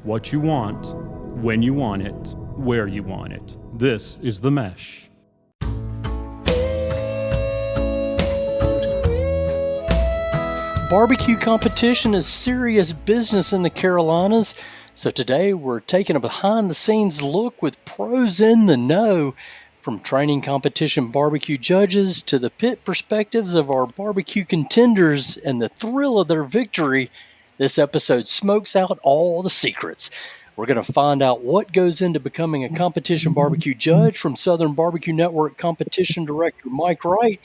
what you want, when you want it, where you want it. This is The Mesh. Barbecue competition is serious business in the Carolinas, so today we're taking a behind-the-scenes look with pros in the know, from training competition barbecue judges to the pit perspectives of our barbecue contenders and the thrill of their victory. This episode smokes out all the secrets. We're going to find out what goes into becoming a competition barbecue judge from Southern Barbecue Network competition director Mike Wright.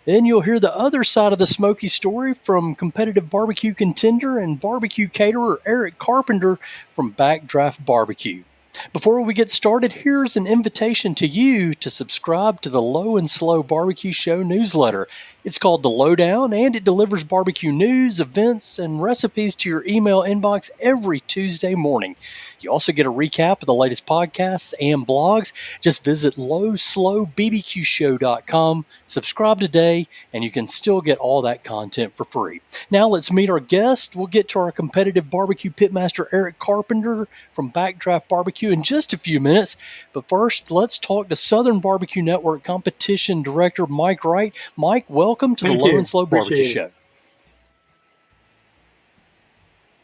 Then you'll hear the other side of the Smoky story from competitive barbecue contender and barbecue caterer Eric Carpenter from Backdraft Barbecue. Before we get started, here's an invitation to you to subscribe to the Low and Slow Barbecue Show newsletter. It's called The Lowdown, and it delivers barbecue news, events, and recipes to your email inbox every Tuesday morning. You also get a recap of the latest podcasts and blogs. Just visit lowslowbbqshow.com, subscribe today, and you can still get all that content for free. Now let's meet our guest. We'll get to our competitive barbecue pitmaster Eric Carpenter from Backdraft Barbecue in just a few minutes. But first, let's talk to Southern Barbecue Network competition director Mike Wright. Mike, welcome to the Low and Slow Barbecue Show.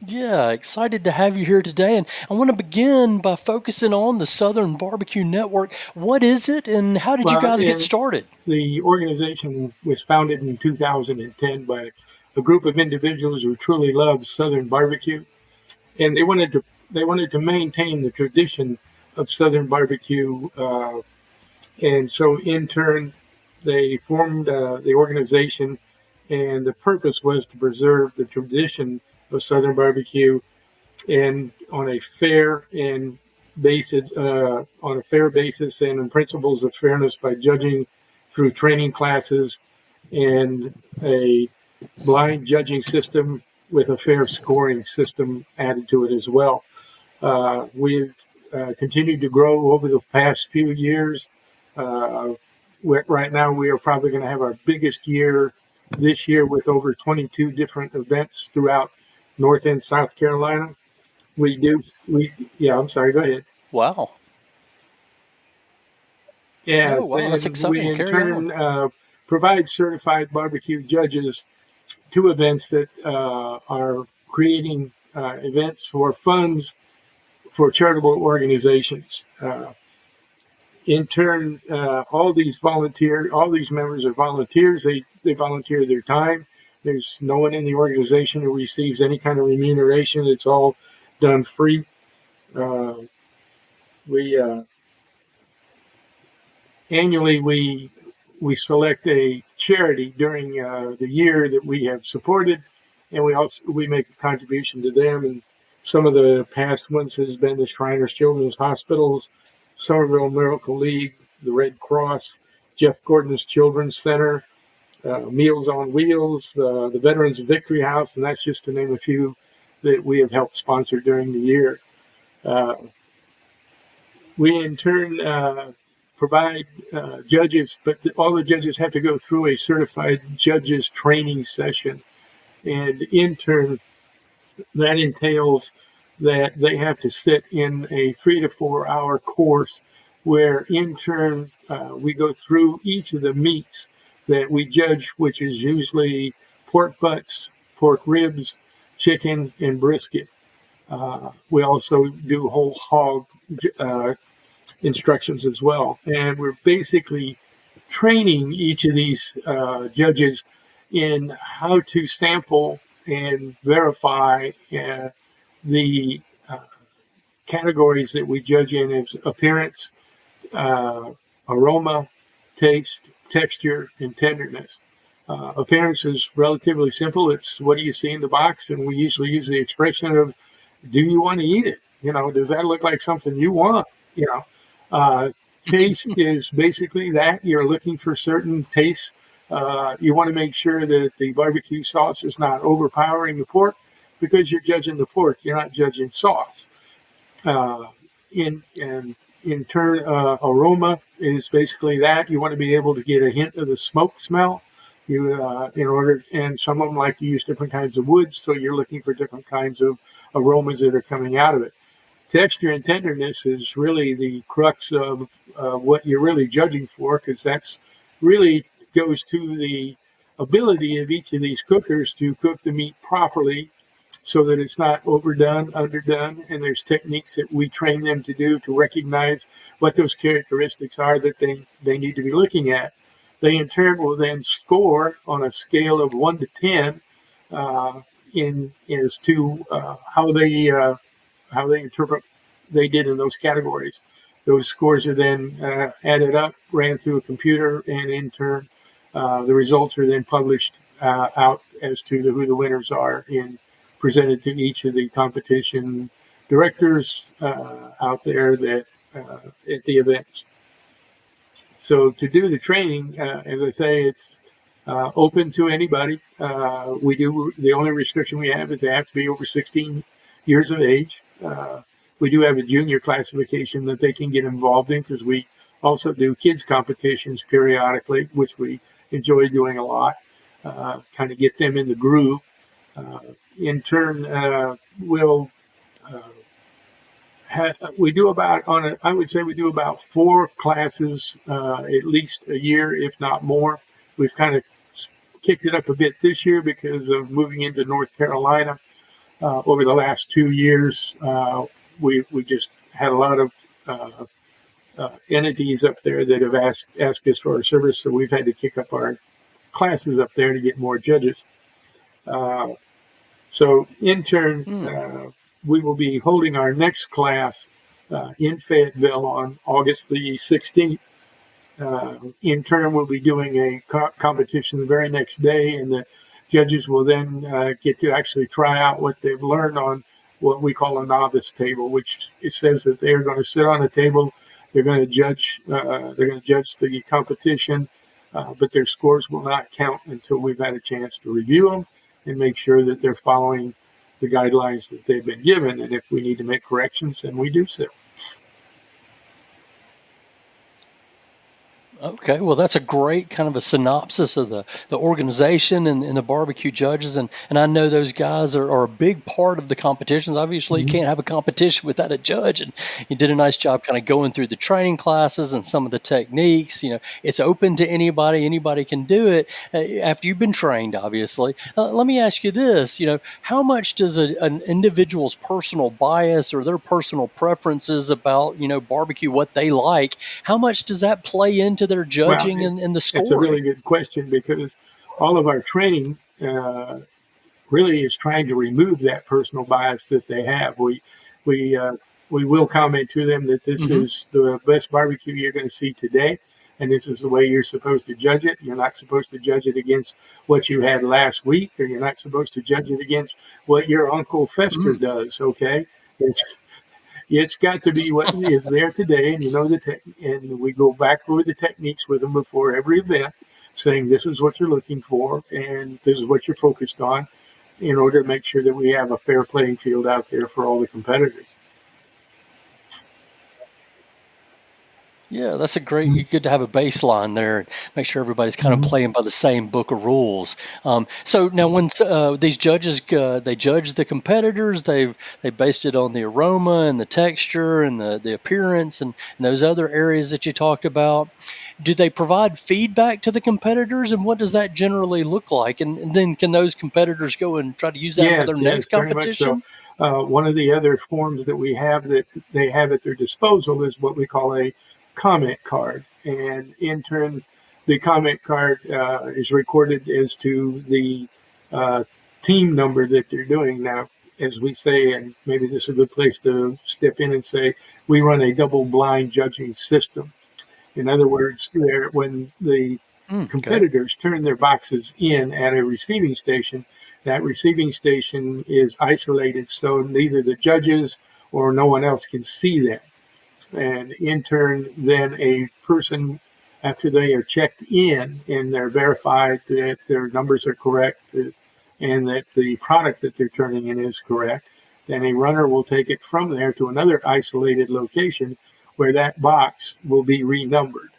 Yeah, excited to have you here today. And I want to begin by focusing on the Southern Barbecue Network. What is it, and how did you guys get started? The organization was founded in 2010 by a group of individuals who truly love Southern barbecue, and they wanted to maintain the tradition of Southern barbecue, and so in turn they formed the organization, and the purpose was to preserve the tradition of Southern barbecue, and on a fair basis and in principles of fairness by judging through training classes and a blind judging system with a fair scoring system added to it as well. We've continued to grow over the past few years. Right now, we are probably going to have our biggest year this year with over 22 different events throughout North and South Carolina. I'm sorry, go ahead. Wow. Yes, wow, that's exciting. We in turn provide certified barbecue judges to events that are creating events for funds for charitable organizations. In turn, all these members are volunteers. They volunteer their time. There's no one in the organization who receives any kind of remuneration. It's all done free. Annually we select a charity during the year that we have supported, and we make a contribution to them. And some of the past ones has been the Shriners Children's Hospitals, Somerville Miracle League, the Red Cross, Jeff Gordon's Children's Center, Meals on Wheels, the Veterans Victory House, and that's just to name a few that we have helped sponsor during the year. We in turn provide judges, but all the judges have to go through a certified judges training session, and in turn that entails that they have to sit in a 3 to 4 hour course where in turn we go through each of the meats that we judge, which is usually pork butts, pork ribs, chicken, and brisket. We also do whole hog instructions as well. And we're basically training each of these judges in how to sample and verify the categories that we judge in as appearance, aroma, taste, texture, and tenderness. Appearance is relatively simple. It's what do you see in the box, and we usually use the expression of, do you want to eat it? Does that look like something you want? Taste is basically that. You're looking for certain tastes. You want to make sure that the barbecue sauce is not overpowering the pork, because you're judging the pork. You're not judging sauce. In turn, aroma is basically that. You want to be able to get a hint of the smoke smell. And some of them like to use different kinds of woods, so you're looking for different kinds of aromas that are coming out of it. Texture and tenderness is really the crux of what you're really judging for, because that's really goes to the ability of each of these cookers to cook the meat properly so that it's not overdone, underdone. And there's techniques that we train them to do to recognize what those characteristics are that they need to be looking at. They in turn will then score on a scale of 1 to 10 in as to how they interpret they did in those categories. Those scores are then added up, ran through a computer, and in turn, the results are then published out as to who the winners are and presented to each of the competition directors out there that at the events. So to do the training, as I say, it's open to anybody. The only restriction we have is they have to be over 16 years of age. We do have a junior classification that they can get involved in, because we also do kids competitions periodically, which we enjoy doing a lot, kind of get them in the groove. In turn, we do about I would say we do about 4 classes at least a year, if not more. We've kind of kicked it up a bit this year because of moving into North Carolina. Over the last 2 years, we just had a lot of entities up there that have asked us for our service, so we've had to kick up our classes up there to get more judges. So in turn, we will be holding our next class in Fayetteville on August the 16th. In turn, we'll be doing a competition the very next day, and the judges will then get to actually try out what they've learned on what we call a novice table, which it says that they're going to sit on a table, they're going to judge the competition, but their scores will not count until we've had a chance to review them and make sure that they're following the guidelines that they've been given. And if we need to make corrections, then we do so. Okay, well, that's a great kind of a synopsis of the organization and the barbecue judges. And I know those guys are a big part of the competitions. Obviously, you can't have a competition without a judge. And you did a nice job kind of going through the training classes and some of the techniques. It's open to anybody. Anybody can do it after you've been trained, obviously. Let me ask you this, how much does an individual's personal bias or their personal preferences about, barbecue, what they like, how much does that play into their judging and the scoring? It's a really good question, because all of our training really is trying to remove that personal bias that they have. We will comment to them that this is the best barbecue you're going to see today, and this is the way you're supposed to judge it. You're not supposed to judge it against what you had last week, or you're not supposed to judge it against what your Uncle Fester does, okay? It's got to be what is there today, and and we go back through the techniques with them before every event, saying this is what you're looking for and this is what you're focused on, in order to make sure that we have a fair playing field out there for all the competitors. Yeah, that's good to have a baseline there and make sure everybody's kind of playing by the same book of rules. So now when these judges, they judge the competitors, they based it on the aroma and the texture and the appearance and those other areas that you talked about. Do they provide feedback to the competitors, and what does that generally look like? And then can those competitors go and try to use that for their next competition? Very much so. One of the other forms that we have that they have at their disposal is what we call a comment card, and in turn the comment card is recorded as to the team number that they're doing. Now, as we say, and maybe this is a good place to step in and say, we run a double blind judging system. In other words, when the competitors turn their boxes in at a receiving station, that receiving station is isolated, so neither the judges or no one else can see them. And in turn, then a person, after they are checked in and they're verified that their numbers are correct and that the product that they're turning in is correct, then a runner will take it from there to another isolated location where that box will be renumbered.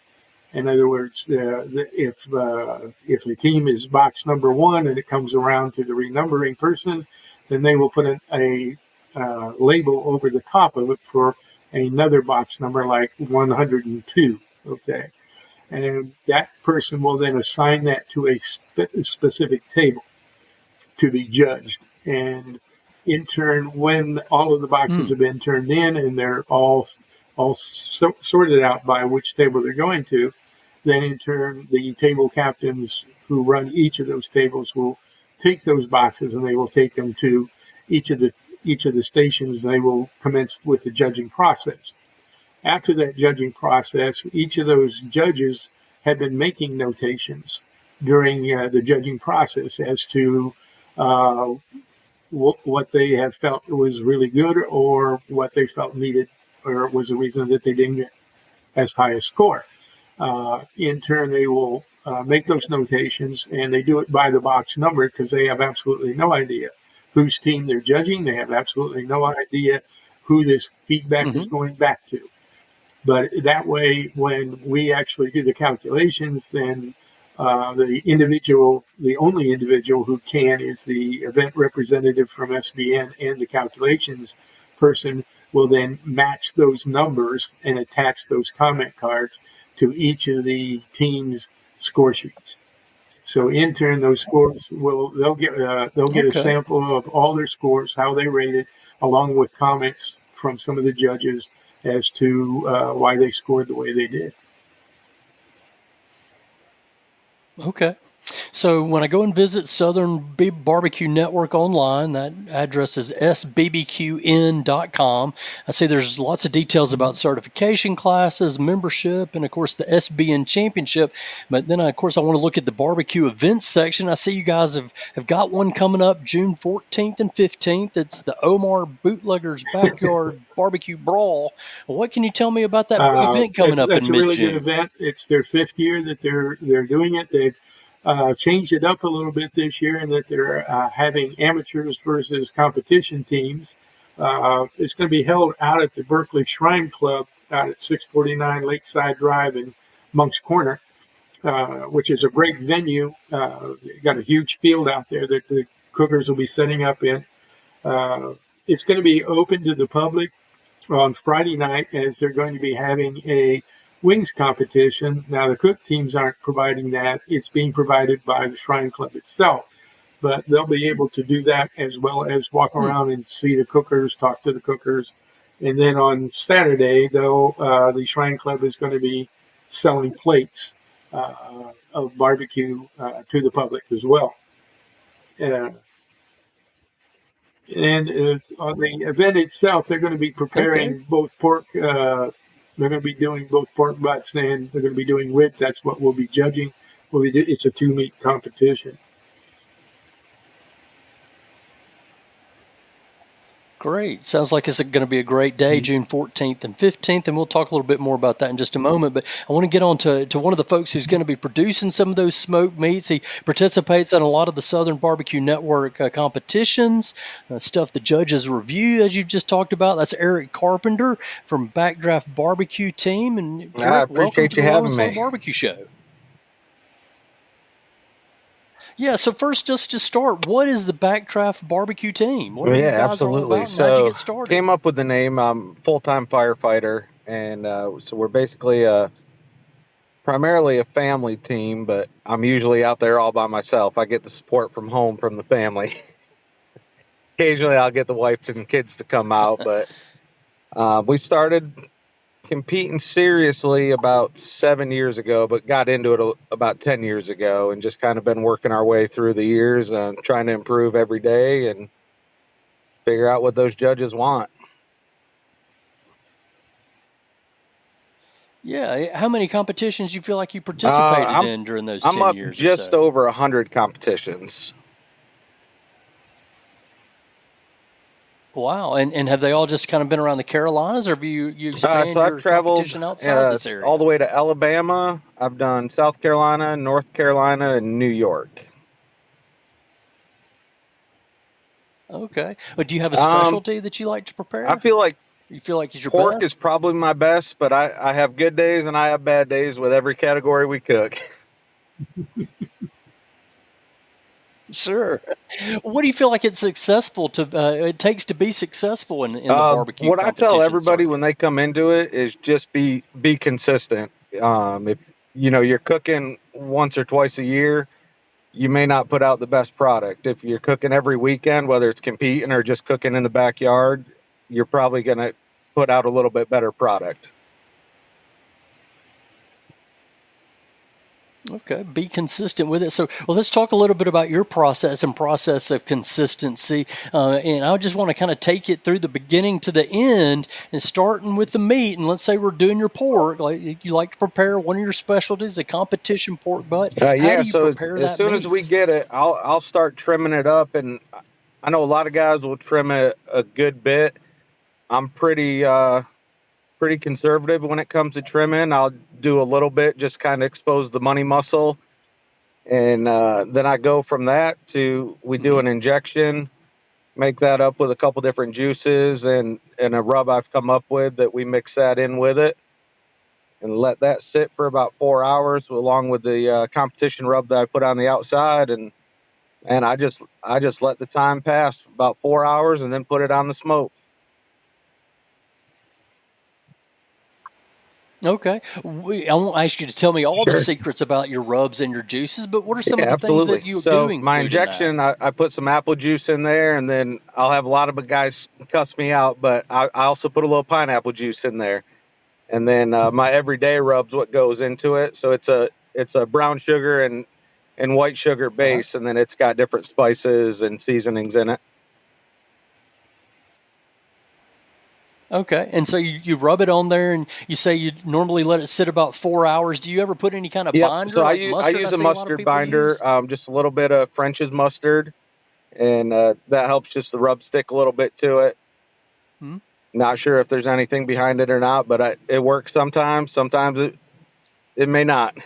In other words, if the team is box number 1 and it comes around to the renumbering person, then they will put a label over the top of it for another box number like 102. Okay. And that person will then assign that to a specific table to be judged. And in turn, when all of the boxes have been turned in and they're all sorted out by which table they're going to, then in turn, the table captains who run each of those tables will take those boxes and they will take them to each of the stations. They will commence with the judging process. After that judging process, each of those judges have been making notations during the judging process as to what they have felt was really good or what they felt needed or was the reason that they didn't get as high a score. In turn, they will make those notations, and they do it by the box number because they have absolutely no idea whose team they're judging. They have absolutely no idea who this feedback is going back to. But that way, when we actually do the calculations, then the only individual who can is the event representative from SBN, and the calculations person will then match those numbers and attach those comment cards to each of the team's score sheets. So in turn, those scores they'll get a sample of all their scores, how they rated, along with comments from some of the judges as to why they scored the way they did. Okay. So when I go and visit Southern Barbecue Network online, that address is sbbqn.com. I see there's lots of details about certification classes, membership, and of course the SBN championship. But then, of course, I want to look at the barbecue events section. I see you guys have got one coming up June 14th and 15th. It's the Omar Bootleggers Backyard Barbecue Brawl. What can you tell me about that event coming up in mid-June? That's a really good event. It's their 5th year that they're doing it. They've changed it up a little bit this year in that they're having amateurs versus competition teams. It's going to be held out at the Berkeley Shrine Club out at 649 Lakeside Drive in Moncks Corner, which is a great venue. Got a huge field out there that the cookers will be setting up in. It's going to be open to the public on Friday night, as they're going to be having a wings competition. Now, the cook teams aren't providing that. It's being provided by the Shrine Club itself. But they'll be able to do that as well as walk around and see the cookers, talk to the cookers. And then on Saturday, though, the Shrine Club is going to be selling plates of barbecue to the public as well. And on the event itself, they're going to be preparing both pork. They're going to be doing both pork butts, and they're going to be doing ribs. That's what we'll be judging. It's a 2-meat competition. Great. Sounds like it's going to be a great day, June 14th and 15th, and we'll talk a little bit more about that in just a moment. But I want to get on to one of the folks who's going to be producing some of those smoked meats. He participates in a lot of the Southern Barbecue Network competitions, stuff the judges review, as you've just talked about. That's Eric Carpenter from Backdraft Barbecue Team. And Eric, I appreciate you having me. Barbecue Show. Yeah, so first, just to start, what is the Backdraft Barbecue Team? What are you guys absolutely. all about, and how'd you get started? Came up with the name. I'm full-time firefighter, and so we're basically primarily a family team, but I'm usually out there all by myself. I get the support from home from the family. Occasionally, I'll get the wife and kids to come out, but we started competing seriously about 7 years ago, but got into it about 10 years ago, and just kind of been working our way through the years and trying to improve every day and figure out what those judges want. Yeah, how many competitions do you feel like you participated in during those 10 years? I'm up just over 100 competitions. Wow, and have they all just kind of been around the Carolinas, or have you expanded so I've your traveled competition outside this area? all the way to Alabama. I've done South Carolina, North Carolina, and New York. Okay. But do you have a specialty that you like to prepare? I feel like you feel like it's your pork best? is probably my best, but I have good days and I have bad days with every category we cook. Sure. What do you feel like it's successful to it takes to be successful in the barbecue What I tell competition everybody when circuit? they come into it is just be consistent. If you're cooking once or twice a year, you may not put out the best product. If you're cooking every weekend, whether it's competing or just cooking in the backyard, you're probably going to put out a little bit better product. Okay, be consistent with it. So, well, let's talk a little bit about your process and process of consistency. And I just want to kind of take it through the beginning to the end, and starting with the meat. And let's say we're doing your pork. Like you like to prepare one of your specialties, a competition pork butt. How Yeah, do you so prepare as that soon as meat? we get it, I'll start trimming it up, and I know a lot of guys will trim it a good bit. I'm pretty conservative when it comes to trimming. I'll do a little bit, just kind of expose the money muscle, and then I go from that to we do Hmm. an injection, make that up with a couple different juices and a rub I've come up with that we mix that in with it and let that sit for about 4 hours along with the competition rub that I put on the outside and I just let the time pass about 4 hours and then put it on the smoke. Okay. I won't ask you to tell me all the Sure. secrets about your rubs and your juices, but what are some Yeah, of the things that absolutely. you do So my include in that? injection, I put some apple juice in there, and then I'll have a lot of guys cuss me out, but I also put a little pineapple juice in there, and then my everyday rubs what goes into it. So it's a brown sugar and white sugar Uh-huh. base, and then it's got different spices and seasonings in it. Okay. And so you rub it on there and you say you normally let it sit about 4 hours. Do you ever put any kind of Yep. So binder I like use I mustard? I use a see a lot of mustard people binder, use. just a little bit of French's mustard, and that helps just the rub stick a little bit to it. Hmm? Not sure if there's anything behind it or not, but it works sometimes. Sometimes it may not.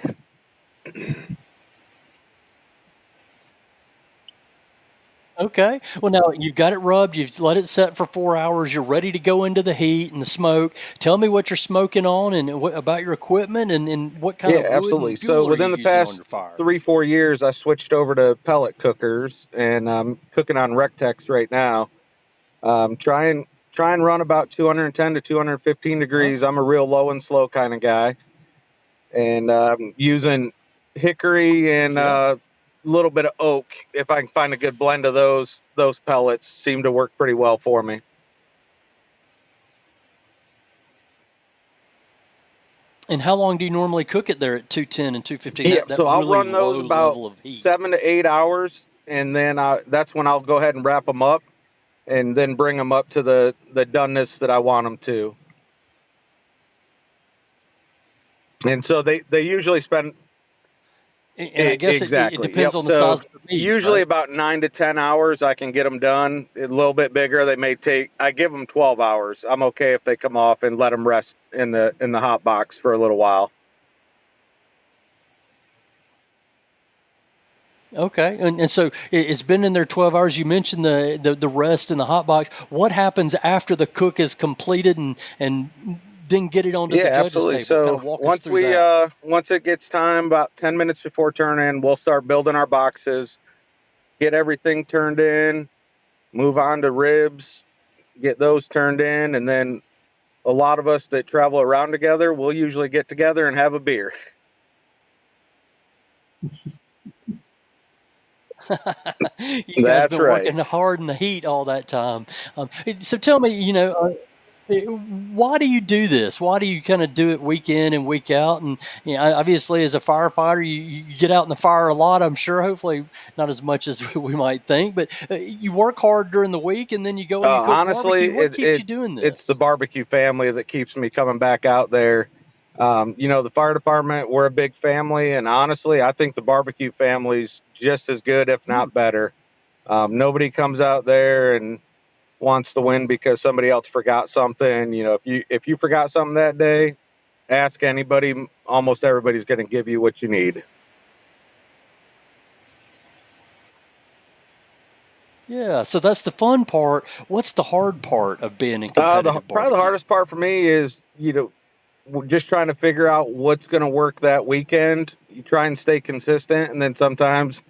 Okay. Well, now you've got it rubbed. You've let it set for 4 hours. You're ready to go into the heat and the smoke. Tell me what you're smoking on and what about your equipment and what kind Yeah, of wood absolutely. and So fuel are you within the using on past your fire? 3-4 years, I switched over to pellet cookers, and I'm cooking on Rectex right now. Try and run about 210 to 215 Huh? degrees. I'm a real low and slow kind of guy, and using hickory and Yeah. a little bit of oak. If I can find a good blend of those pellets, seem to work pretty well for me. And how long do you normally cook it there at 210 and 215? Yeah, That so I'll really run those low about level of heat. 7 to 8 hours, and then that's when I'll go ahead and wrap them up and then bring them up to the doneness that I want them to. And so they usually spend And I guess it exactly. depends Yep. on the So size of the meat, usually right? about 9 to 10 hours, I can get them done. A little bit bigger, they may take. I give them 12 hours. I'm okay if they come off and let them rest in the hot box for a little while. Okay, and so it's been in there 12 hours. You mentioned the rest in the hot box. What happens after the cook is completed and then get it onto Yeah, the judge's absolutely. table? Kind So of walk us through that. once it gets time, about 10 minutes before turn in, we'll start building our boxes, get everything turned in, move on to ribs, get those turned in, and then a lot of us that travel around together, we'll usually get together and have a beer. You guys That's been right. working hard in the heat all that time. So tell me, why do you do this? Why do you kind of do it week in and week out? And obviously, as a firefighter, you get out in the fire a lot. I'm sure, hopefully, not as much as we might think, but you work hard during the week, and then you go and you cook Honestly, barbecue. What keeps you doing it's the this? barbecue family that keeps me coming back out there. The fire department, we're a big family, and honestly, I think the barbecue family's just as good, if Hmm. not better. Nobody comes out there and wants to win because somebody else forgot something. If you forgot something that day, ask anybody. Almost everybody's going to give you what you need. Yeah, so that's the fun part. What's the hard part of being in competitive Probably the barbecue? hardest part for me is we're just trying to figure out what's going to work that weekend. You try and stay consistent, and then sometimes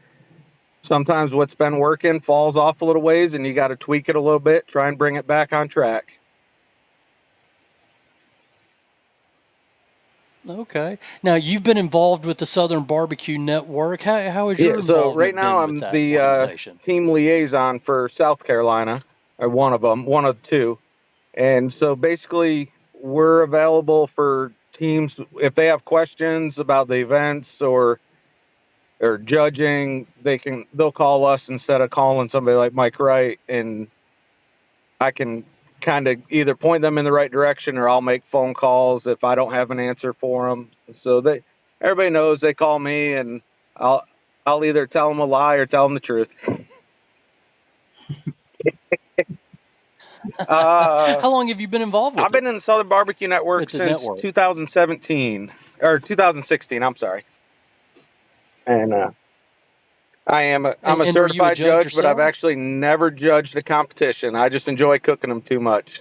sometimes what's been working falls off a little ways, and you got to tweak it a little bit, try and bring it back on track. Okay. Now you've been involved with the Southern Barbecue Network. How has your So right involvement now been with I'm that the organization? team liaison for South Carolina, or one of two. And so basically we're available for teams if they have questions about the events or judging, they'll call us instead of calling somebody like Mike Wright, and I can kind of either point them in the right direction, or I'll make phone calls if I don't have an answer for them. So everybody knows they call me, and I'll either tell them a lie or tell them the truth. How long have you been involved with I've been in the Southern Barbecue Network with the since network? 2017 or 2016. I'm sorry, and I'm a And were you a certified judge judge, but I've yourself? actually never judged a competition. I just enjoy cooking them too much.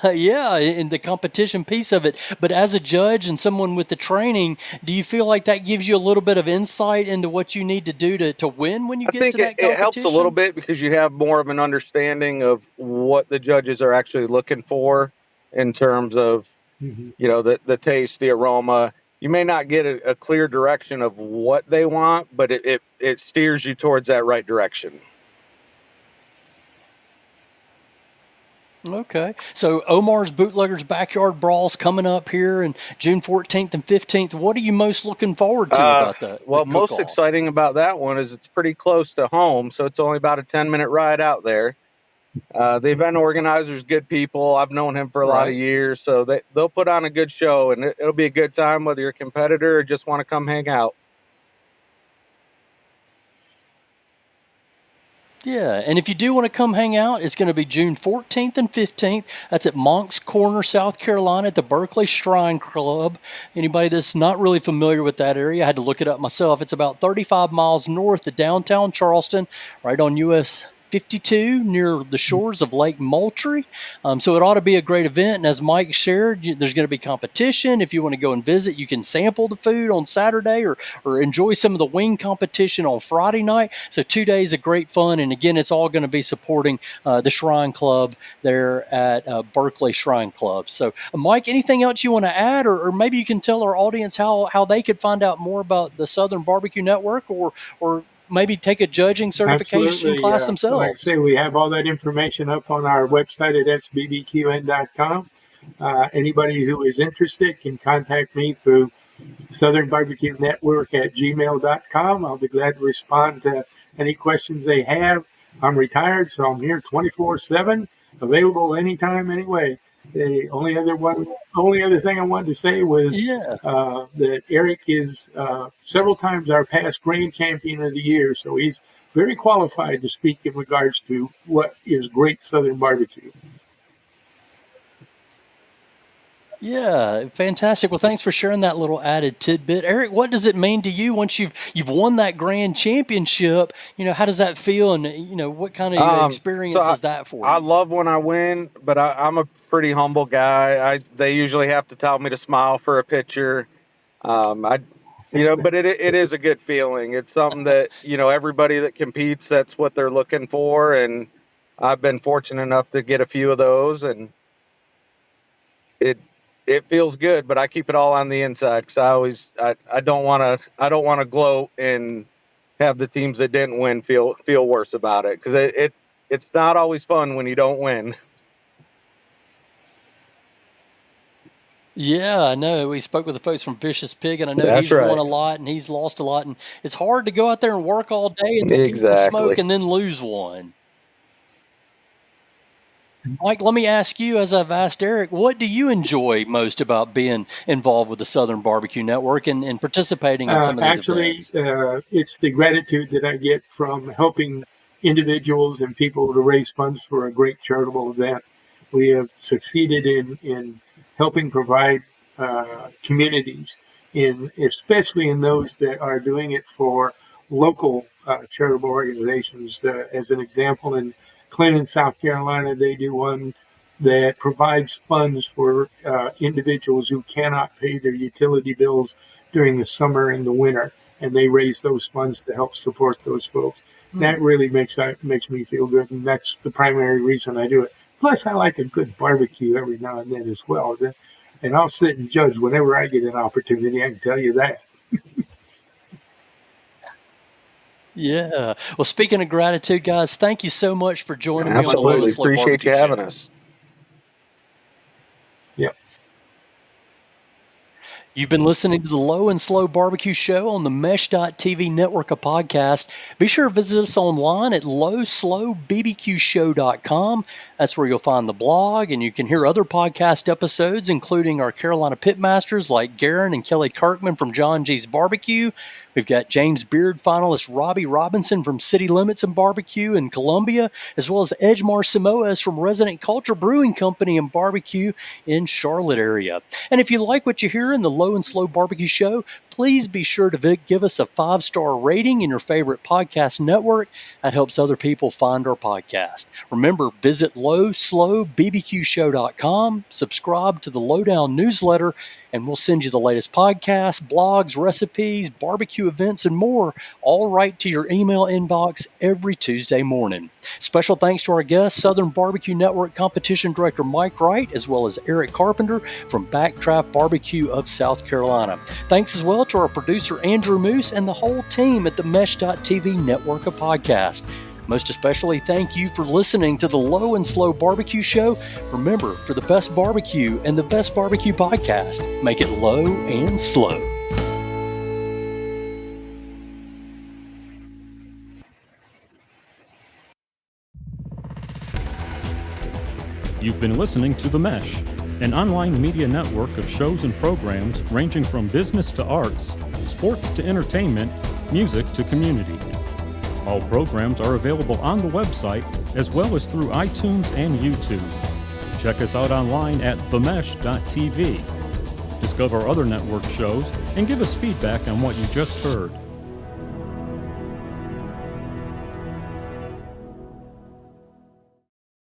Yeah, in the competition piece of it. But as a judge and someone with the training, do you feel like that gives you a little bit of insight into what you need to do to win when you I get think to that it helps a little competition? bit because you have more of an understanding of what the judges are actually looking for in terms of, Mhm. the taste, the aroma. You may not get a clear direction of what they want, but it steers you towards that right direction. Okay. So Omar's Bootleggers Backyard Brawls coming up here in June 14th and 15th. What are you most looking forward to about the Well, most cook-off? exciting about that one is it's pretty close to home, so it's only about a 10-minute ride out there. The event organizer's good people. I've known him for a lot of Right. years, so they'll put on a good show, and it'll be a good time whether you're a competitor or just want to come hang out. Yeah, and if you do want to come hang out, it's going to be June 14th and 15th. That's at Monk's Corner, South Carolina, at the Berkeley Shrine Club. Anybody that's not really familiar with that area, I had to look it up myself. It's about 35 miles north of downtown Charleston, right on US 52 near the shores of Lake Moultrie. So it ought to be a great event. And as Mike shared, there's going to be competition. If you want to go and visit, you can sample the food on Saturday or enjoy some of the wing competition on Friday night. So 2 days of great fun. And again, it's all going to be supporting the Shrine Club there at Berkeley Shrine Club. So, Mike, anything else you want to add? Or maybe you can tell our audience how they could find out more about the Southern Barbecue Network or maybe take a judging certification Absolutely. class Like I themselves. say, we have all that information up on our website at sbbqn.com. Anybody who is interested can contact me through Southern Barbecue Network at gmail.com. I'll be glad to respond to any questions they have. I'm retired, so I'm here 24/7, available anytime, anyway. The only other thing I wanted to say was Yeah. that Eric is several times our past grand champion of the year, so he's very qualified to speak in regards to what is great Southern barbecue. Yeah, fantastic. Well, thanks for sharing that little added tidbit. Eric, what does it mean to you once you've won that grand championship? How does that feel, and what kind of So experience is that for I you? love when I win, but I'm a pretty humble guy. They usually have to tell me to smile for a picture. I but it is a good feeling. It's something that everybody that competes, that's what they're looking for, and I've been fortunate enough to get a few of those, and it it feels good. But I keep it all on the inside because I don't want to gloat and have the teams that didn't win feel worse about it, because it's not always fun when you don't win. Yeah, I know. We spoke with the folks from Vicious Pig, and I know That's he's won right. a lot and he's lost a lot, and it's hard to go out there and work all day in the heat and the smoke Exactly. and then lose one. Mike, let me ask you, as I've asked Eric, what do you enjoy most about being involved with the Southern Barbecue Network and participating in some of these Actually, events? it's the gratitude that I get from helping individuals and people to raise funds for a great charitable event. We have succeeded in helping provide communities, especially in those that are doing it for local charitable organizations. As an example, in Clinton, South Carolina, they do one that provides funds for individuals who cannot pay their utility bills during the summer and the winter, and they raise those funds to help support those folks. That really makes me feel good, and that's the primary reason I do it. Plus, I like a good barbecue every now and then as well. And I'll sit and judge whenever I get an opportunity. I can tell you that. Yeah. Well, speaking of gratitude, guys, thank you so much for joining me on the Low Absolutely. and Slow Appreciate Barbecue you having Show. us. Yep. You've been listening to the Low and Slow Barbecue Show on the Mesh.tv network of podcasts. Be sure to visit us online at lowslowbbqshow.com. That's where you'll find the blog, and you can hear other podcast episodes, including our Carolina Pitmasters like Garen and Kelly Kirkman from John G's Barbecue. We've got James Beard finalist Robbie Robinson from City Limits and Barbecue in Columbia, as well as Edgemar Samoas from Resident Culture Brewing Company and Barbecue in Charlotte area. And if you like what you hear in the Low and Slow Barbecue Show, please be sure to give us a 5-star rating in your favorite podcast network. That helps other people find our podcast. Remember, visit lowslowbbqshow.com, subscribe to the Lowdown newsletter, and we'll send you the latest podcasts, blogs, recipes, barbecue events, and more, all right to your email inbox every Tuesday morning. Special thanks to our guest, Southern Barbecue Network Competition Director Mike Wright, as well as Eric Carpenter from Backdraft Barbecue of South Carolina. Thanks as well to our producer, Andrew Moose, and the whole team at the Mesh.tv network of podcasts. Most especially, thank you for listening to the Low and Slow Barbecue Show. Remember, for the best barbecue and the best barbecue podcast, make it low and slow. You've been listening to The Mesh, an online media network of shows and programs ranging from business to arts, sports to entertainment, music to community. All programs are available on the website as well as through iTunes and YouTube. Check us out online at themesh.tv. Discover other network shows and give us feedback on what you just heard.